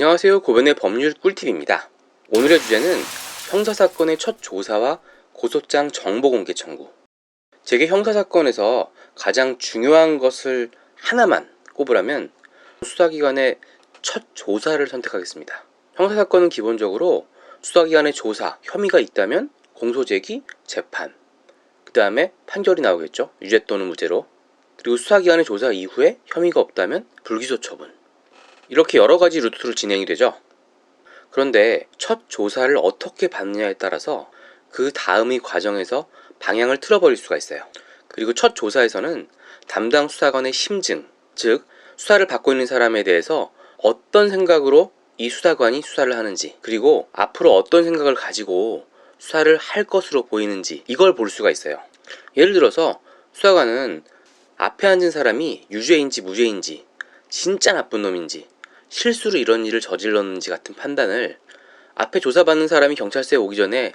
안녕하세요. 고변의 법률 꿀팁입니다. 오늘의 주제는 형사사건의 첫 조사와 고소장 정보 공개 청구. 제게 형사사건에서 가장 중요한 것을 하나만 꼽으라면 수사기관의 첫 조사를 선택하겠습니다. 형사사건은 기본적으로 수사기관의 조사, 혐의가 있다면 공소제기, 재판, 그 다음에 판결이 나오겠죠. 유죄 또는 무죄로. 그리고 수사기관의 조사 이후에 혐의가 없다면 불기소 처분. 이렇게 여러 가지 루트로 진행이 되죠. 그런데 첫 조사를 어떻게 받느냐에 따라서 그 다음의 과정에서 방향을 틀어버릴 수가 있어요. 그리고 첫 조사에서는 담당 수사관의 심증, 즉 수사를 받고 있는 사람에 대해서 어떤 생각으로 이 수사관이 수사를 하는지, 그리고 앞으로 어떤 생각을 가지고 수사를 할 것으로 보이는지, 이걸 볼 수가 있어요. 예를 들어서 수사관은 앞에 앉은 사람이 유죄인지 무죄인지, 진짜 나쁜 놈인지, 실수로 이런 일을 저질렀는지 같은 판단을 앞에 조사받는 사람이 경찰서에 오기 전에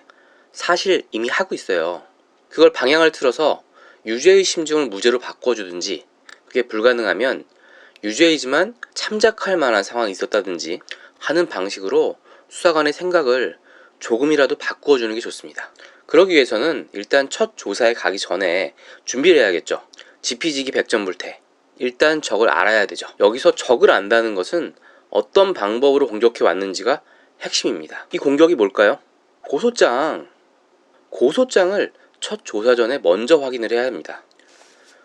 사실 이미 하고 있어요. 그걸 방향을 틀어서 유죄의 심증을 무죄로 바꿔주든지, 그게 불가능하면 유죄이지만 참작할 만한 상황이 있었다든지 하는 방식으로 수사관의 생각을 조금이라도 바꾸어주는 게 좋습니다. 그러기 위해서는 일단 첫 조사에 가기 전에 준비를 해야겠죠. 지피지기 백전불태. 일단 적을 알아야 되죠. 여기서 적을 안다는 것은 어떤 방법으로 공격해 왔는지가 핵심입니다. 이 공격이 뭘까요? 고소장을 첫 조사 전에 먼저 확인을 해야 합니다.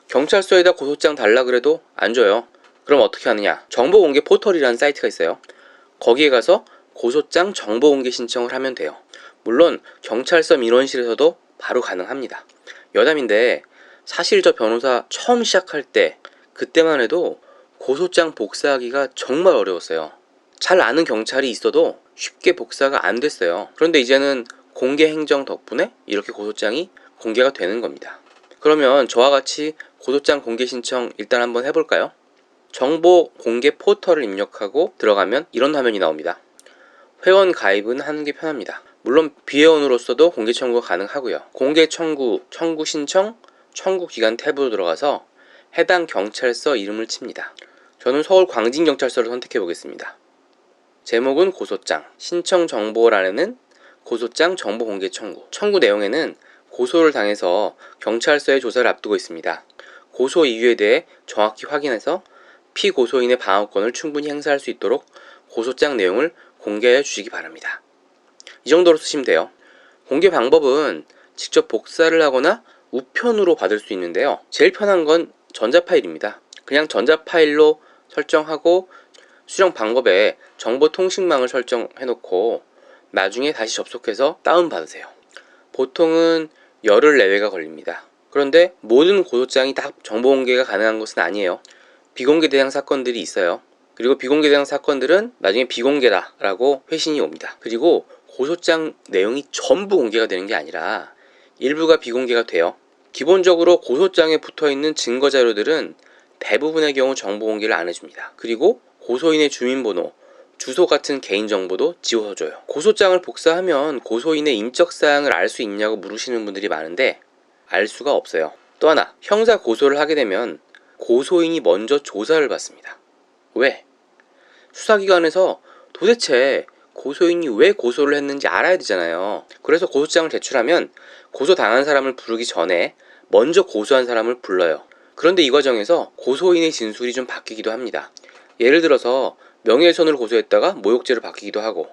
경찰서에다 고소장 달라 그래도 안 줘요. 그럼 어떻게 하느냐? 정보공개 포털이라는 사이트가 있어요. 거기에 가서 고소장 정보공개 신청을 하면 돼요. 물론 경찰서 민원실에서도 바로 가능합니다. 여담인데 사실 저 변호사 처음 시작할 때 그때만 해도 고소장 복사하기가 정말 어려웠어요. 잘 아는 경찰이 있어도 쉽게 복사가 안 됐어요. 그런데 이제는 공개 행정 덕분에 이렇게 고소장이 공개가 되는 겁니다. 그러면 저와 같이 고소장 공개 신청 일단 한번 해볼까요? 정보 공개 포털을 입력하고 들어가면 이런 화면이 나옵니다. 회원 가입은 하는 게 편합니다. 물론 비회원으로서도 공개 청구가 가능하고요. 공개 청구, 청구 신청, 청구 기간 탭으로 들어가서 해당 경찰서 이름을 칩니다. 저는 서울 광진경찰서를 선택해 보겠습니다. 제목은 고소장, 신청 정보란에는 고소장 정보 공개 청구. 청구 내용에는 고소를 당해서 경찰서에 조사를 앞두고 있습니다. 고소 이유에 대해 정확히 확인해서 피고소인의 방어권을 충분히 행사할 수 있도록 고소장 내용을 공개하여 주시기 바랍니다. 이 정도로 쓰시면 돼요. 공개 방법은 직접 복사를 하거나 우편으로 받을 수 있는데요. 제일 편한 건 전자파일입니다. 그냥 전자파일로 설정하고 수령 방법에 정보통신망을 설정해 놓고 나중에 다시 접속해서 다운받으세요. 보통은 열흘 내외가 걸립니다. 그런데 모든 고소장이 다 정보공개가 가능한 것은 아니에요. 비공개 대상 사건들이 있어요. 그리고 비공개 대상 사건들은 나중에 비공개다 라고 회신이 옵니다. 그리고 고소장 내용이 전부 공개가 되는 게 아니라 일부가 비공개가 돼요. 기본적으로 고소장에 붙어있는 증거자료들은 대부분의 경우 정보 공개를 안 해줍니다. 그리고 고소인의 주민번호, 주소 같은 개인정보도 지워줘요. 고소장을 복사하면 고소인의 인적사항을 알 수 있냐고 물으시는 분들이 많은데 알 수가 없어요. 또 하나, 형사 고소를 하게 되면 고소인이 먼저 조사를 받습니다. 왜? 수사기관에서 도대체 고소인이 왜 고소를 했는지 알아야 되잖아요. 그래서 고소장을 제출하면 고소당한 사람을 부르기 전에 먼저 고소한 사람을 불러요. 그런데 이 과정에서 고소인의 진술이 좀 바뀌기도 합니다. 예를 들어서 명예훼손을 고소했다가 모욕죄로 바뀌기도 하고,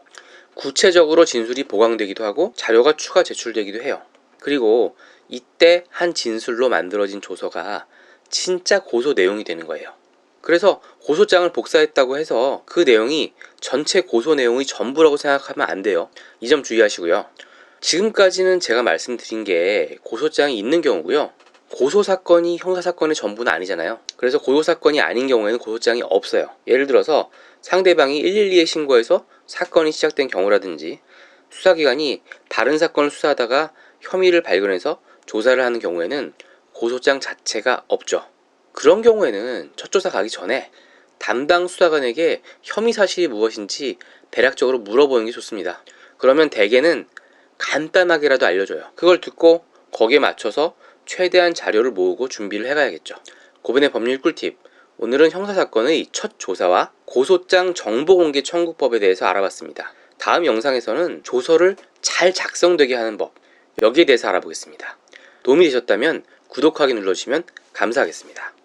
구체적으로 진술이 보강되기도 하고 자료가 추가 제출되기도 해요. 그리고 이때 한 진술로 만들어진 조서가 진짜 고소 내용이 되는 거예요. 그래서 고소장을 복사했다고 해서 그 내용이 전체 고소 내용의 전부라고 생각하면 안 돼요. 이 점 주의하시고요. 지금까지는 제가 말씀드린 게 고소장이 있는 경우고요. 고소사건이 형사사건의 전부는 아니잖아요. 그래서 고소사건이 아닌 경우에는 고소장이 없어요. 예를 들어서 상대방이 112에 신고해서 사건이 시작된 경우라든지, 수사기관이 다른 사건을 수사하다가 혐의를 발견해서 조사를 하는 경우에는 고소장 자체가 없죠. 그런 경우에는 첫 조사 가기 전에 담당 수사관에게 혐의 사실이 무엇인지 대략적으로 물어보는 게 좋습니다. 그러면 대개는 간단하게라도 알려줘요. 그걸 듣고 거기에 맞춰서 최대한 자료를 모으고 준비를 해가야겠죠. 고변의 법률 꿀팁, 오늘은 형사사건의 첫 조사와 고소장 정보공개 청구법에 대해서 알아봤습니다. 다음 영상에서는 조서를 잘 작성되게 하는 법, 여기에 대해서 알아보겠습니다. 도움이 되셨다면 구독하기 눌러주시면 감사하겠습니다.